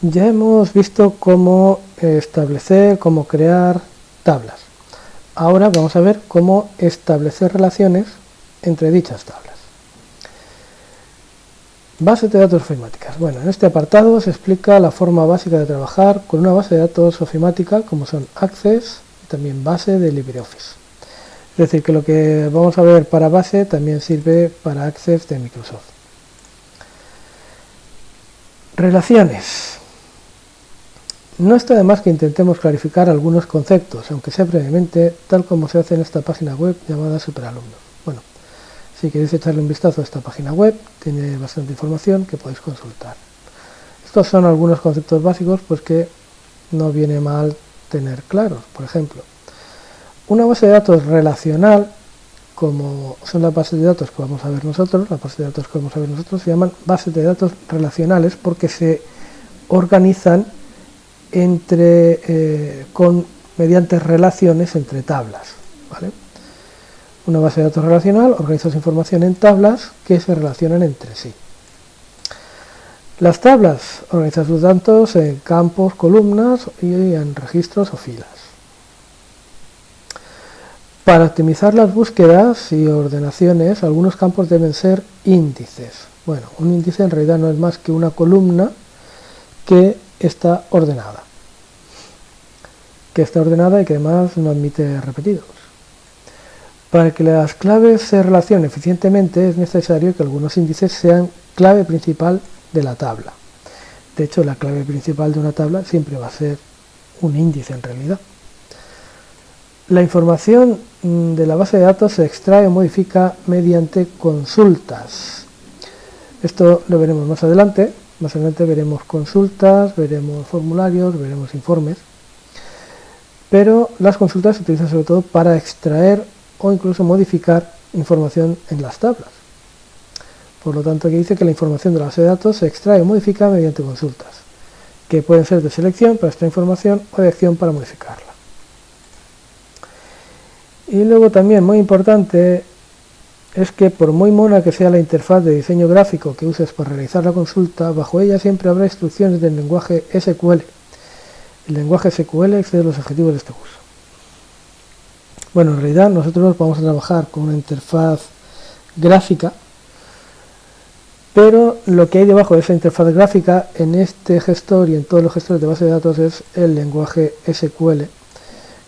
Ya hemos visto cómo establecer, cómo crear tablas. Ahora vamos a ver cómo establecer relaciones entre dichas tablas. Bases de datos ofimáticas. Bueno, en este apartado se explica la forma básica de trabajar con una base de datos ofimática como son Access y también base de LibreOffice. Es decir, que lo que vamos a ver para base también sirve para Access de Microsoft. Relaciones. No está de más que intentemos clarificar algunos conceptos, aunque sea brevemente, tal como se hace en esta página web llamada Superalumnos. Bueno, si queréis echarle un vistazo a esta página web, tiene bastante información que podéis consultar. Estos son algunos conceptos básicos pues que no viene mal tener claros. Por ejemplo, una base de datos relacional, como son las bases de datos que vamos a ver nosotros, se llaman bases de datos relacionales porque se organizan mediante relaciones entre tablas, ¿vale? Una base de datos relacional organiza su información en tablas que se relacionan entre sí. Las tablas organizan sus datos en campos, columnas y en registros o filas. Para optimizar las búsquedas y ordenaciones, algunos campos deben ser índices. Bueno, un índice en realidad no es más que una columna que está ordenada y que además no admite repetidos. Para que las claves se relacionen eficientemente es necesario que algunos índices sean clave principal de la tabla. De hecho, la clave principal de una tabla siempre va a ser un índice en realidad. La información de la base de datos se extrae o modifica mediante consultas. Esto lo veremos más adelante. Más adelante veremos consultas, veremos formularios, veremos informes. Pero las consultas se utilizan sobre todo para extraer o incluso modificar información en las tablas. Por lo tanto, aquí dice que la información de la base de datos se extrae o modifica mediante consultas, que pueden ser de selección para extraer información o de acción para modificarla. Y luego también, muy importante, es que por muy mona que sea la interfaz de diseño gráfico que uses para realizar la consulta, bajo ella siempre habrá instrucciones del lenguaje SQL. El lenguaje SQL excede los objetivos de este curso. Bueno, en realidad nosotros vamos a trabajar con una interfaz gráfica, pero lo que hay debajo de esa interfaz gráfica en este gestor y en todos los gestores de base de datos es el lenguaje SQL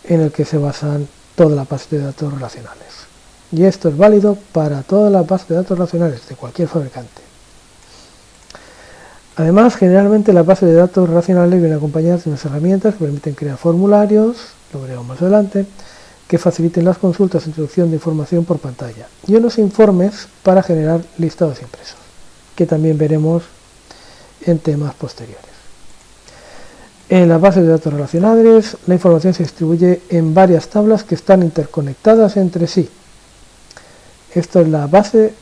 en el que se basan todas las bases de datos relacionales. Y esto es válido para todas las bases de datos relacionales de cualquier fabricante. Además, generalmente las bases de datos relacionales vienen acompañadas de unas herramientas que permiten crear formularios, lo veremos más adelante, que faciliten las consultas e introducción de información por pantalla, y unos informes para generar listados impresos, que también veremos en temas posteriores. En las bases de datos relacionales, la información se distribuye en varias tablas que están interconectadas entre sí. Esto es la base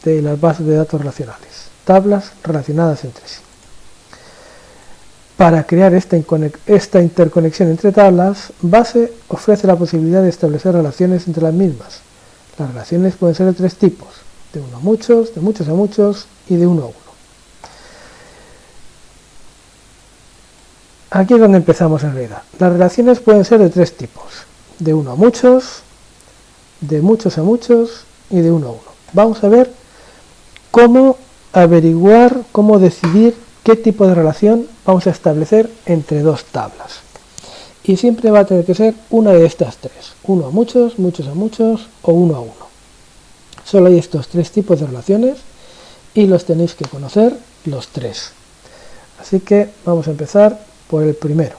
de las bases de datos relacionales, tablas relacionadas entre sí. Para crear esta interconexión entre tablas, base ofrece la posibilidad de establecer relaciones entre las mismas. Las relaciones pueden ser de tres tipos, de uno a muchos, de muchos a muchos y de uno a uno. Aquí es donde empezamos en realidad. Las relaciones pueden ser de tres tipos, de uno a muchos, de muchos a muchos y de uno a uno. Vamos a ver cómo averiguar, cómo decidir qué tipo de relación vamos a establecer entre dos tablas. Y siempre va a tener que ser una de estas tres, uno a muchos, muchos a muchos o uno a uno. Solo hay estos tres tipos de relaciones y los tenéis que conocer los tres. Así que vamos a empezar por el primero.